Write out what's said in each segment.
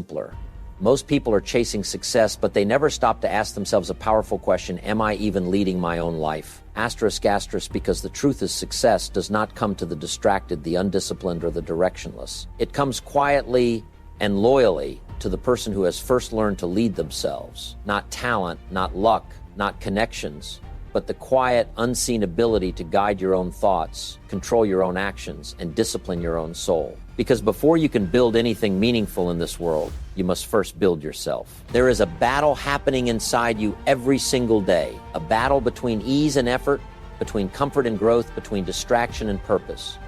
Simpler. Most people are chasing success, but they never stop to ask themselves a powerful question: am I even leading my own life? Asterisk, asterisk, because the truth is success does not come to the distracted, the undisciplined, or the directionless. It comes quietly and loyally to the person who has first learned to lead themselves. Not talent, not luck, not connections, but the quiet, unseen ability to guide your own thoughts, control your own actions, and discipline your own soul. Because before you can build anything meaningful in this world, you must first build yourself. There is a battle happening inside you every single day, a battle between ease and effort, between comfort and growth, between distraction and purpose.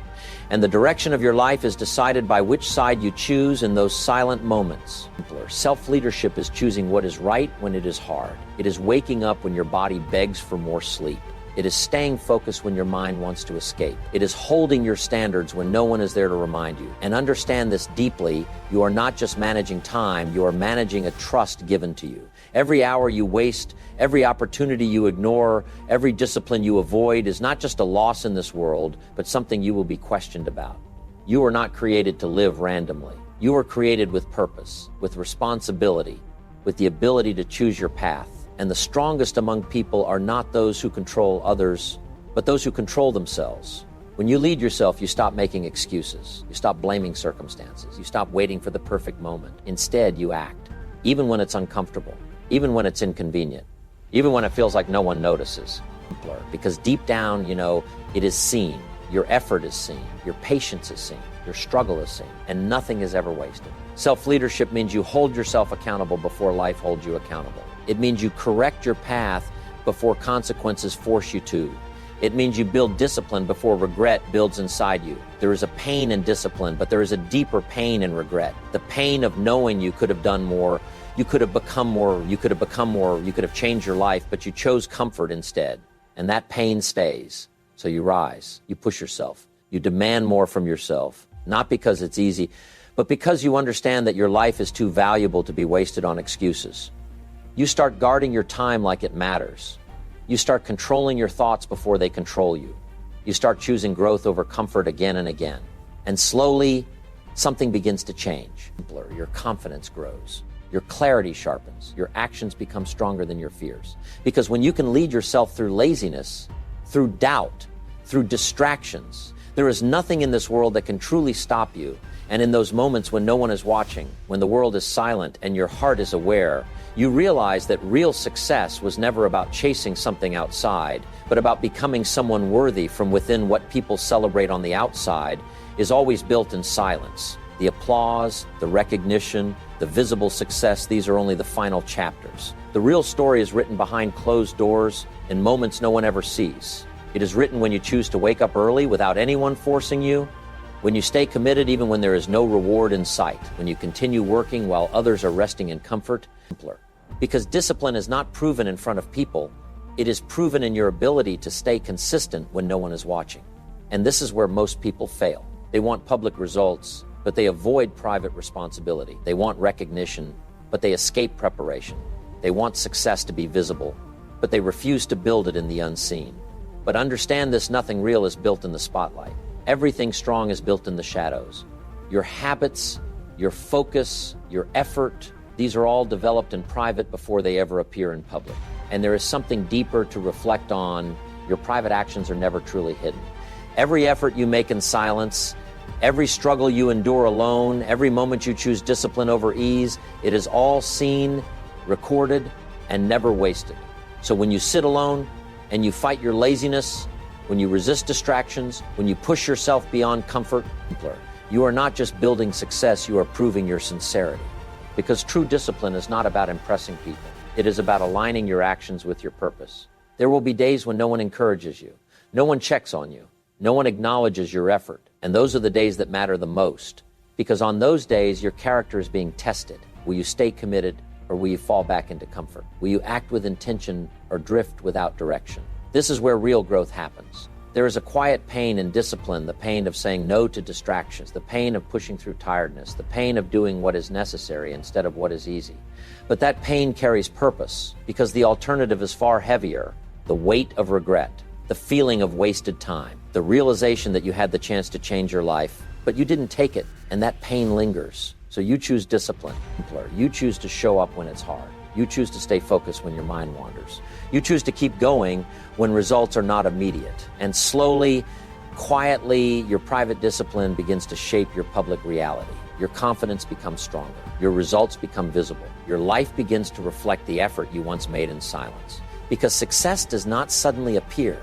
And the direction of your life is decided by which side you choose in those silent moments. Self-leadership is choosing what is right when it is hard. It is waking up when your body begs for more sleep. It is staying focused when your mind wants to escape. It is holding your standards when no one is there to remind you. And understand this deeply, you are not just managing time, you are managing a trust given to you. Every hour you waste, every opportunity you ignore, every discipline you avoid is not just a loss in this world, but something you will be questioned about. You are not created to live randomly. You are created with purpose, with responsibility, with the ability to choose your path. And the strongest among people are not those who control others, but those who control themselves. When you lead yourself, you stop making excuses. You stop blaming circumstances. You stop waiting for the perfect moment. Instead, you act, even when it's uncomfortable, even when it's inconvenient, even when it feels like no one notices. Because deep down, it is seen. Your effort is seen. Your patience is seen. Your struggle is seen. And nothing is ever wasted. Self-leadership means you hold yourself accountable before life holds you accountable. It means you correct your path before consequences force you to. It means you build discipline before regret builds inside you. There is a pain in discipline, but there is a deeper pain in regret. The pain of knowing you could have done more, you could have become more, you could have changed your life, but you chose comfort instead. And that pain stays. So you rise, you push yourself, you demand more from yourself, not because it's easy, but because you understand that your life is too valuable to be wasted on excuses. You start guarding your time like it matters. You start controlling your thoughts before they control you. You start choosing growth over comfort again and again. And slowly, something begins to change. Your confidence grows. Your clarity sharpens. Your actions become stronger than your fears. Because when you can lead yourself through laziness, through doubt, through distractions, there is nothing in this world that can truly stop you. And in those moments when no one is watching, when the world is silent and your heart is aware, you realize that real success was never about chasing something outside, but about becoming someone worthy from within. What people celebrate on the outside is always built in silence. The applause, the recognition, the visible success, these are only the final chapters. The real story is written behind closed doors in moments no one ever sees. It is written when you choose to wake up early without anyone forcing you, when you stay committed even when there is no reward in sight, when you continue working while others are resting in comfort. Because discipline is not proven in front of people, it is proven in your ability to stay consistent when no one is watching. And this is where most people fail. They want public results, but they avoid private responsibility. They want recognition, but they escape preparation. They want success to be visible, but they refuse to build it in the unseen. But understand this: nothing real is built in the spotlight. Everything strong is built in the shadows. Your habits, your focus, your effort, these are all developed in private before they ever appear in public. And there is something deeper to reflect on. Your private actions are never truly hidden. Every effort you make in silence, every struggle you endure alone, every moment you choose discipline over ease, it is all seen, recorded, and never wasted. So when you sit alone and you fight your laziness, when you resist distractions, when you push yourself beyond comfort, you are not just building success, you are proving your sincerity. Because true discipline is not about impressing people. It is about aligning your actions with your purpose. There will be days when no one encourages you, no one checks on you, no one acknowledges your effort. And those are the days that matter the most. Because on those days, your character is being tested. Will you stay committed, or will you fall back into comfort? Will you act with intention or drift without direction? This is where real growth happens. There is a quiet pain in discipline, the pain of saying no to distractions, the pain of pushing through tiredness, the pain of doing what is necessary instead of what is easy. But that pain carries purpose, because the alternative is far heavier: the weight of regret, the feeling of wasted time, the realization that you had the chance to change your life, but you didn't take it, and that pain lingers. So you choose discipline. You choose to show up when it's hard. You choose to stay focused when your mind wanders. You choose to keep going when results are not immediate. And slowly, quietly, your private discipline begins to shape your public reality. Your confidence becomes stronger. Your results become visible. Your life begins to reflect the effort you once made in silence. Because success does not suddenly appear.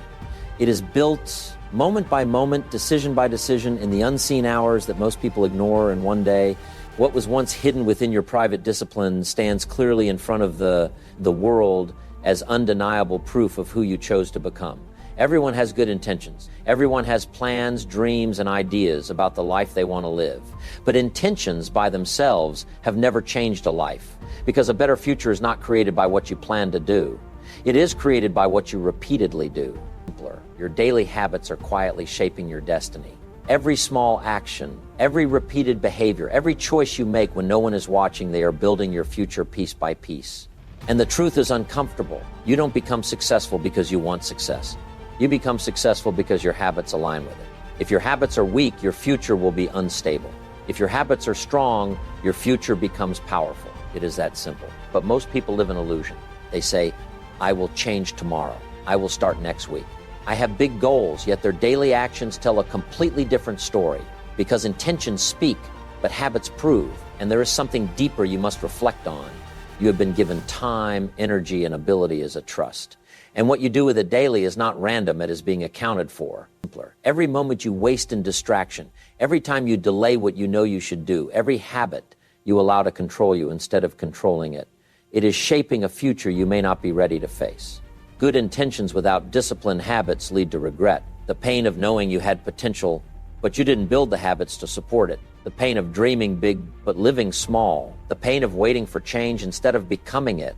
It is built moment by moment, decision by decision, in the unseen hours that most people ignore. And one day, what was once hidden within your private discipline stands clearly in front of the world as undeniable proof of who you chose to become. Everyone has good intentions. Everyone has plans, dreams, and ideas about the life they want to live. But intentions by themselves have never changed a life, because a better future is not created by what you plan to do. It is created by what you repeatedly do. Your daily habits are quietly shaping your destiny. Every small action, every repeated behavior, every choice you make when no one is watching, they are building your future piece by piece. And the truth is uncomfortable. You don't become successful because you want success. You become successful because your habits align with it. If your habits are weak, your future will be unstable. If your habits are strong, your future becomes powerful. It is that simple. But most people live in illusion. They say, I will change tomorrow. I will start next week. I have big goals, yet their daily actions tell a completely different story, because intentions speak, but habits prove, and there is something deeper you must reflect on. You have been given time, energy, and ability as a trust. And what you do with it daily is not random, it is being accounted for. Every moment you waste in distraction, every time you delay what you know you should do, every habit you allow to control you instead of controlling it, it is shaping a future you may not be ready to face. Good intentions without disciplined habits lead to regret. The pain of knowing you had potential, but you didn't build the habits to support it. The pain of dreaming big, but living small. The pain of waiting for change instead of becoming it.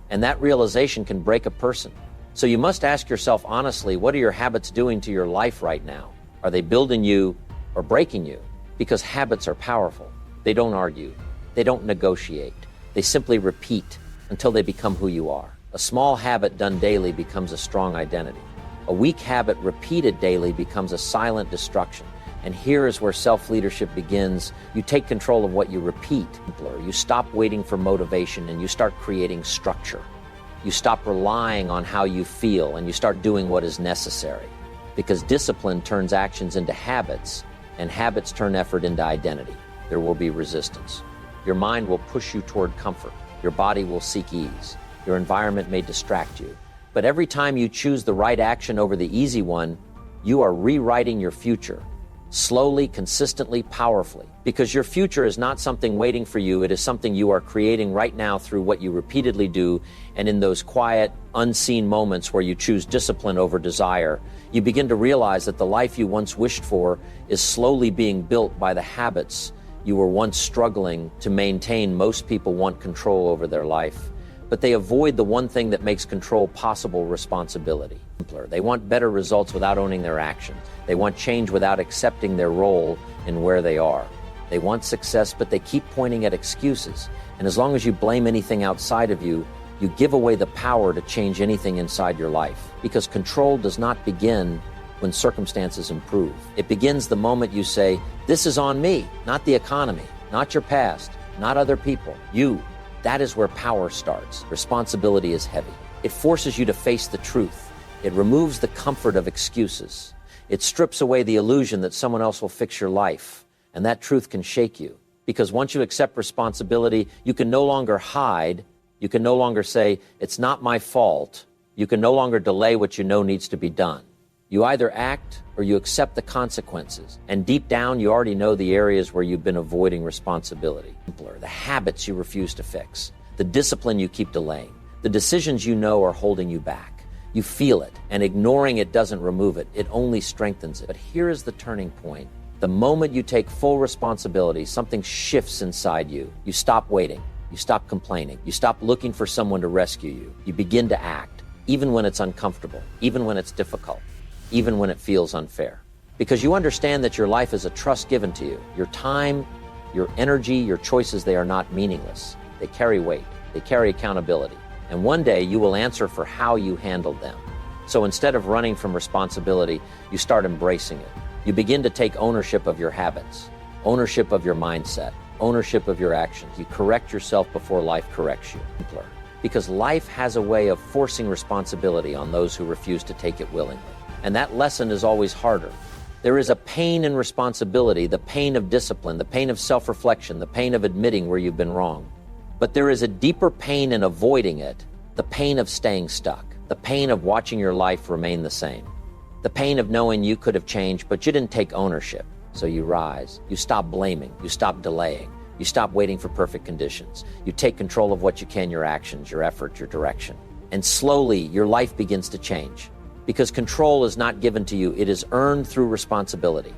And that realization can break a person. So you must ask yourself honestly, what are your habits doing to your life right now? Are they building you or breaking you? Because habits are powerful. They don't argue. They don't negotiate. They simply repeat until they become who you are. A small habit done daily becomes a strong identity. A weak habit repeated daily becomes a silent destruction. And here is where self-leadership begins. You take control of what you repeat. You stop waiting for motivation and you start creating structure. You stop relying on how you feel and you start doing what is necessary. Because discipline turns actions into habits, and habits turn effort into identity. There will be resistance. Your mind will push you toward comfort. Your body will seek ease. Your environment may distract you. But every time you choose the right action over the easy one, you are rewriting your future. Slowly, consistently, powerfully. Because your future is not something waiting for you, it is something you are creating right now through what you repeatedly do, and in those quiet, unseen moments where you choose discipline over desire, you begin to realize that the life you once wished for is slowly being built by the habits you were once struggling to maintain. Most people want control over their life, but they avoid the one thing that makes control possible: responsibility. They want better results without owning their actions. They want change without accepting their role in where they are. They want success, but they keep pointing at excuses. And as long as you blame anything outside of you, you give away the power to change anything inside your life. Because control does not begin when circumstances improve. It begins the moment you say, this is on me, not the economy, not your past, not other people, you. That is where power starts. Responsibility is heavy. It forces you to face the truth. It removes the comfort of excuses. It strips away the illusion that someone else will fix your life. And that truth can shake you. Because once you accept responsibility, you can no longer hide. You can no longer say, it's not my fault. You can no longer delay what you know needs to be done. You either act or you accept the consequences. And deep down, you already know the areas where you've been avoiding responsibility. The habits you refuse to fix. The discipline you keep delaying. The decisions you know are holding you back. You feel it, and ignoring it doesn't remove it. It only strengthens it. But here is the turning point. The moment you take full responsibility, something shifts inside you. You stop waiting. You stop complaining. You stop looking for someone to rescue you. You begin to act, even when it's uncomfortable, even when it's difficult, even when it feels unfair. Because you understand that your life is a trust given to you. Your time, your energy, your choices, they are not meaningless. They carry weight. They carry accountability. And one day you will answer for how you handled them. So instead of running from responsibility, you start embracing it. You begin to take ownership of your habits, ownership of your mindset, ownership of your actions. You correct yourself before life corrects you. Simpler. Because life has a way of forcing responsibility on those who refuse to take it willingly. And that lesson is always harder. There is a pain in responsibility, the pain of discipline, the pain of self-reflection, the pain of admitting where you've been wrong. But there is a deeper pain in avoiding it, the pain of staying stuck, the pain of watching your life remain the same, the pain of knowing you could have changed, but you didn't take ownership. So you rise, you stop blaming, you stop delaying, you stop waiting for perfect conditions. You take control of what you can, your actions, your effort, your direction. And slowly, your life begins to change. Because control is not given to you, it is earned through responsibility.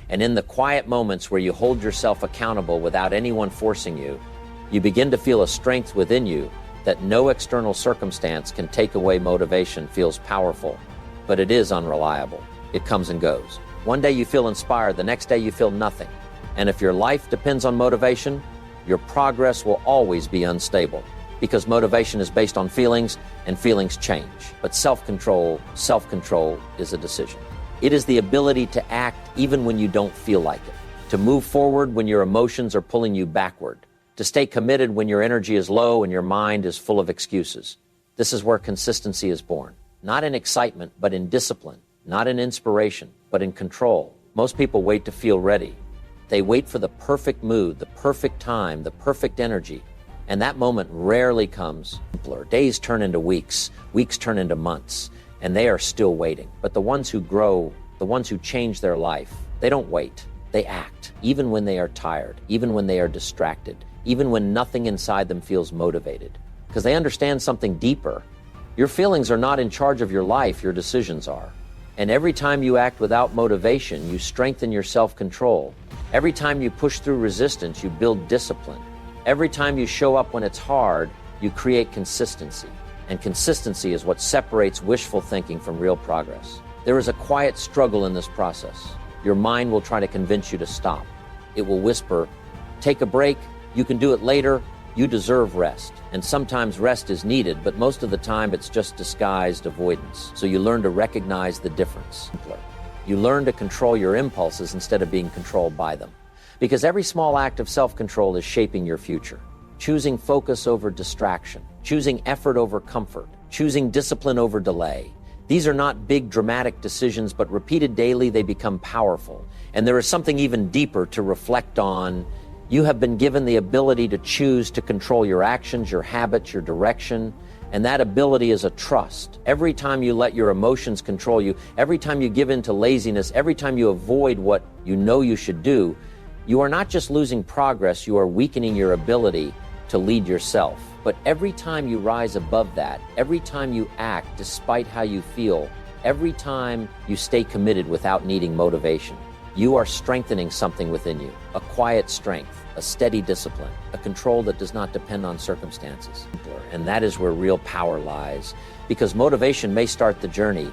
And in the quiet moments where you hold yourself accountable without anyone forcing you, you begin to feel a strength within you that no external circumstance can take away. Motivation feels powerful, but it is unreliable. It comes and goes. One day you feel inspired, the next day you feel nothing. And if your life depends on motivation, your progress will always be unstable. Because motivation is based on feelings, and feelings change. But self-control is a decision. It is the ability to act even when you don't feel like it, to move forward when your emotions are pulling you backward, to stay committed when your energy is low and your mind is full of excuses. This is where consistency is born, not in excitement, but in discipline, not in inspiration, but in control. Most people wait to feel ready. They wait for the perfect mood, the perfect time, the perfect energy. And that moment rarely comes. Days turn into weeks, weeks turn into months, and they are still waiting. But the ones who grow, the ones who change their life, they don't wait. They act, even when they are tired, even when they are distracted, even when nothing inside them feels motivated. Because they understand something deeper. Your feelings are not in charge of your life, your decisions are. And every time you act without motivation, you strengthen your self-control. Every time you push through resistance, you build discipline. Every time you show up when it's hard, you create consistency. And consistency is what separates wishful thinking from real progress. There is a quiet struggle in this process. Your mind will try to convince you to stop. It will whisper, take a break, you can do it later, you deserve rest. And sometimes rest is needed, but most of the time it's just disguised avoidance. So you learn to recognize the difference. You learn to control your impulses instead of being controlled by them. Because every small act of self-control is shaping your future. Choosing focus over distraction, choosing effort over comfort, choosing discipline over delay. These are not big dramatic decisions, but repeated daily, they become powerful. And there is something even deeper to reflect on. You have been given the ability to choose to control your actions, your habits, your direction. And that ability is a trust. Every time you let your emotions control you, every time you give in to laziness, every time you avoid what you know you should do, you are not just losing progress, you are weakening your ability to lead yourself. But every time you rise above that, every time you act despite how you feel, every time you stay committed without needing motivation, you are strengthening something within you, a quiet strength, a steady discipline, a control that does not depend on circumstances. And that is where real power lies, because motivation may start the journey,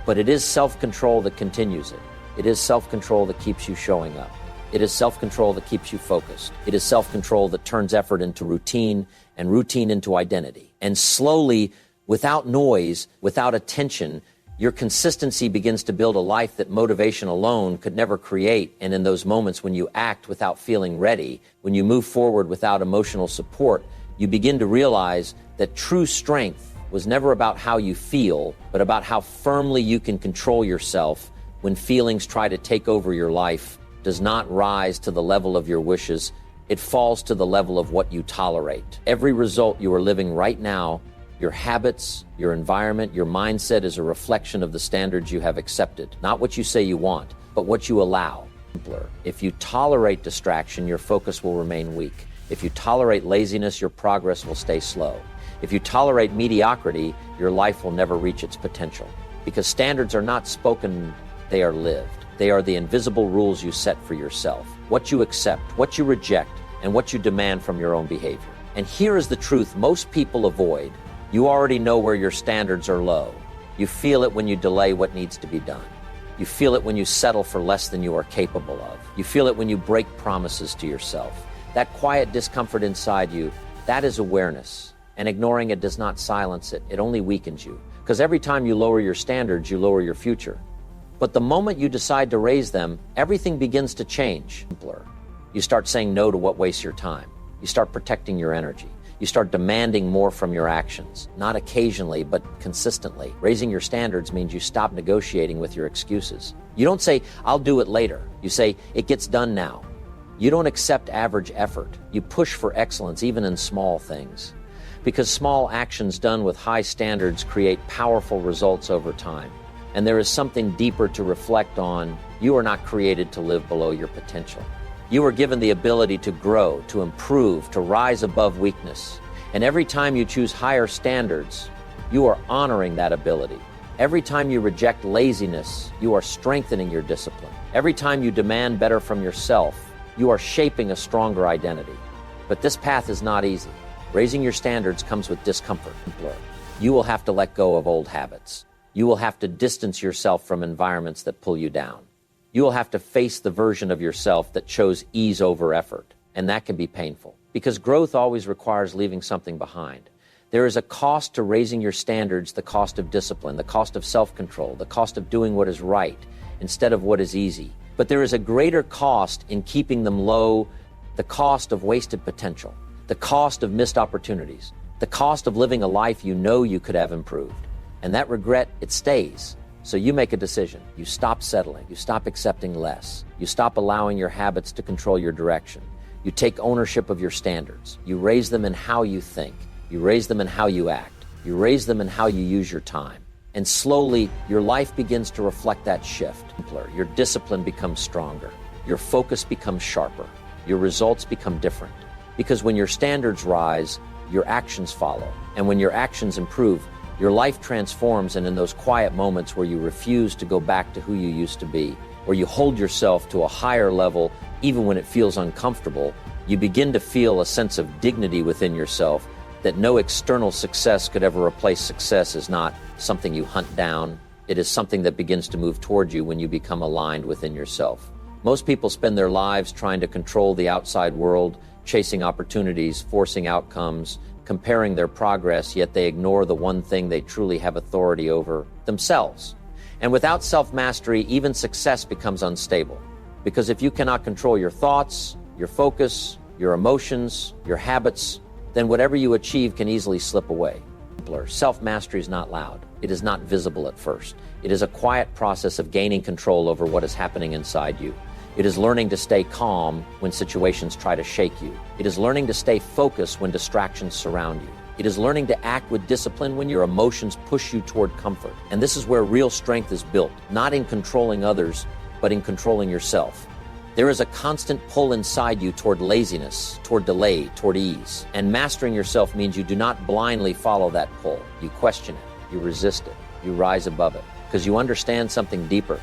but it is self-control that continues it. It is self-control that keeps you showing up. It is self-control that keeps you focused. It is self-control that turns effort into routine and routine into identity. And slowly, without noise, without attention, your consistency begins to build a life that motivation alone could never create. And in those moments when you act without feeling ready, when you move forward without emotional support, you begin to realize that true strength was never about how you feel, but about how firmly you can control yourself when feelings try to take over your life. Does not rise to the level of your wishes. It falls to the level of what you tolerate. Every result you are living right now, your habits, your environment, your mindset is a reflection of the standards you have accepted. Not what you say you want, but what you allow. If you tolerate distraction, your focus will remain weak. If you tolerate laziness, your progress will stay slow. If you tolerate mediocrity, your life will never reach its potential. Because standards are not spoken, they are lived. They are the invisible rules you set for yourself, what you accept, what you reject, and what you demand from your own behavior. And here is the truth most people avoid. You already know where your standards are low. You feel it when you delay what needs to be done. You feel it when you settle for less than you are capable of. You feel it when you break promises to yourself. That quiet discomfort inside you, that is awareness. And ignoring it does not silence it. It only weakens you. Because every time you lower your standards, you lower your future. But the moment you decide to raise them, everything begins to change. You start saying no to what wastes your time. You start protecting your energy. You start demanding more from your actions, not occasionally, but consistently. Raising your standards means you stop negotiating with your excuses. You don't say, I'll do it later. You say, it gets done now. You don't accept average effort. You push for excellence, even in small things. Because small actions done with high standards create powerful results over time. And there is something deeper to reflect on. You are not created to live below your potential. You are given the ability to grow, to improve, to rise above weakness. And every time you choose higher standards, you are honoring that ability. Every time you reject laziness, you are strengthening your discipline. Every time you demand better from yourself, you are shaping a stronger identity. But this path is not easy. Raising your standards comes with discomfort. You will have to let go of old habits. You will have to distance yourself from environments that pull you down. You will have to face the version of yourself that chose ease over effort, and that can be painful, because growth always requires leaving something behind. There is a cost to raising your standards, the cost of discipline, the cost of self-control, the cost of doing what is right instead of what is easy. But there is a greater cost in keeping them low, the cost of wasted potential, the cost of missed opportunities, the cost of living a life you know you could have improved. And that regret, it stays. So you make a decision. You stop settling. You stop accepting less. You stop allowing your habits to control your direction. You take ownership of your standards. You raise them in how you think. You raise them in how you act. You raise them in how you use your time. And slowly, your life begins to reflect that shift. Your discipline becomes stronger. Your focus becomes sharper. Your results become different. Because when your standards rise, your actions follow. And when your actions improve, your life transforms, and in those quiet moments where you refuse to go back to who you used to be, where you hold yourself to a higher level even when it feels uncomfortable, you begin to feel a sense of dignity within yourself that no external success could ever replace. Success is not something you hunt down. It is something that begins to move toward you when you become aligned within yourself. Most people spend their lives trying to control the outside world, chasing opportunities, forcing outcomes, comparing their progress, yet they ignore the one thing they truly have authority over, themselves. And without self-mastery, even success becomes unstable. Because if you cannot control your thoughts, your focus, your emotions, your habits, then whatever you achieve can easily slip away. Self-mastery is not loud. It is not visible at first. It is a quiet process of gaining control over what is happening inside you. It is learning to stay calm when situations try to shake you. It is learning to stay focused when distractions surround you. It is learning to act with discipline when your emotions push you toward comfort. And this is where real strength is built, not in controlling others, but in controlling yourself. There is a constant pull inside you toward laziness, toward delay, toward ease. And mastering yourself means you do not blindly follow that pull. You question it, you resist it, you rise above it, because you understand something deeper.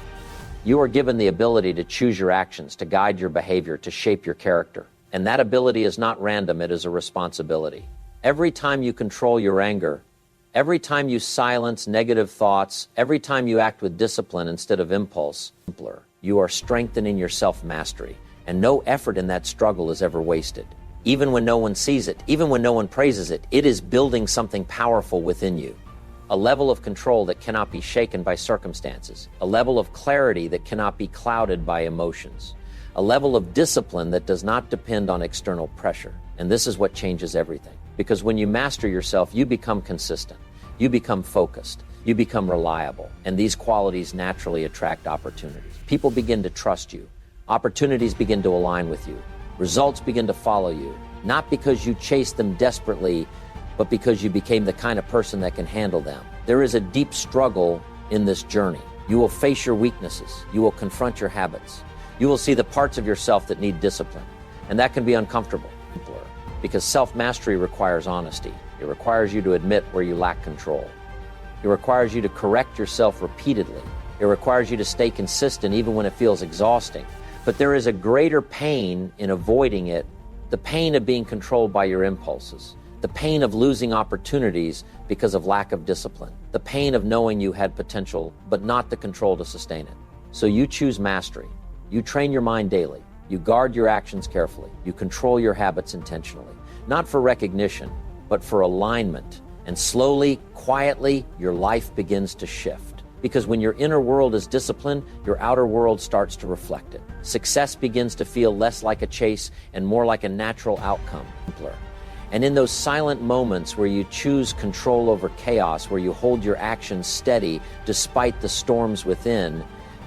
You are given the ability to choose your actions, to guide your behavior, to shape your character. And that ability is not random, it is a responsibility. Every time you control your anger, every time you silence negative thoughts, every time you act with discipline instead of impulse, you are strengthening your self-mastery. And no effort in that struggle is ever wasted. Even when no one sees it, even when no one praises it, it is building something powerful within you. A level of control that cannot be shaken by circumstances, a level of clarity that cannot be clouded by emotions, a level of discipline that does not depend on external pressure. And this is what changes everything. Because when you master yourself, you become consistent, you become focused, you become reliable, and these qualities naturally attract opportunities. People begin to trust you, opportunities begin to align with you, results begin to follow you, not because you chase them desperately, but because you became the kind of person that can handle them. There is a deep struggle in this journey. You will face your weaknesses. You will confront your habits. You will see the parts of yourself that need discipline. And that can be uncomfortable, because self-mastery requires honesty. It requires you to admit where you lack control. It requires you to correct yourself repeatedly. It requires you to stay consistent even when it feels exhausting. But there is a greater pain in avoiding it, the pain of being controlled by your impulses. The pain of losing opportunities because of lack of discipline. The pain of knowing you had potential, but not the control to sustain it. So you choose mastery. You train your mind daily. You guard your actions carefully. You control your habits intentionally. Not for recognition, but for alignment. And slowly, quietly, your life begins to shift. Because when your inner world is disciplined, your outer world starts to reflect it. Success begins to feel less like a chase and more like a natural outcome. And in those silent moments where you choose control over chaos, where you hold your actions steady despite the storms within,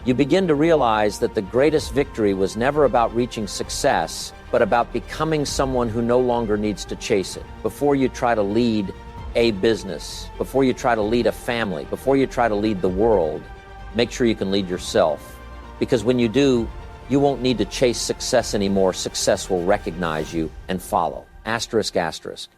you begin to realize that the greatest victory was never about reaching success, but about becoming someone who no longer needs to chase it. Before you try to lead a business, before you try to lead a family, before you try to lead the world, make sure you can lead yourself. Because when you do, you won't need to chase success anymore. Success will recognize you and follow. Asterisk, asterisk.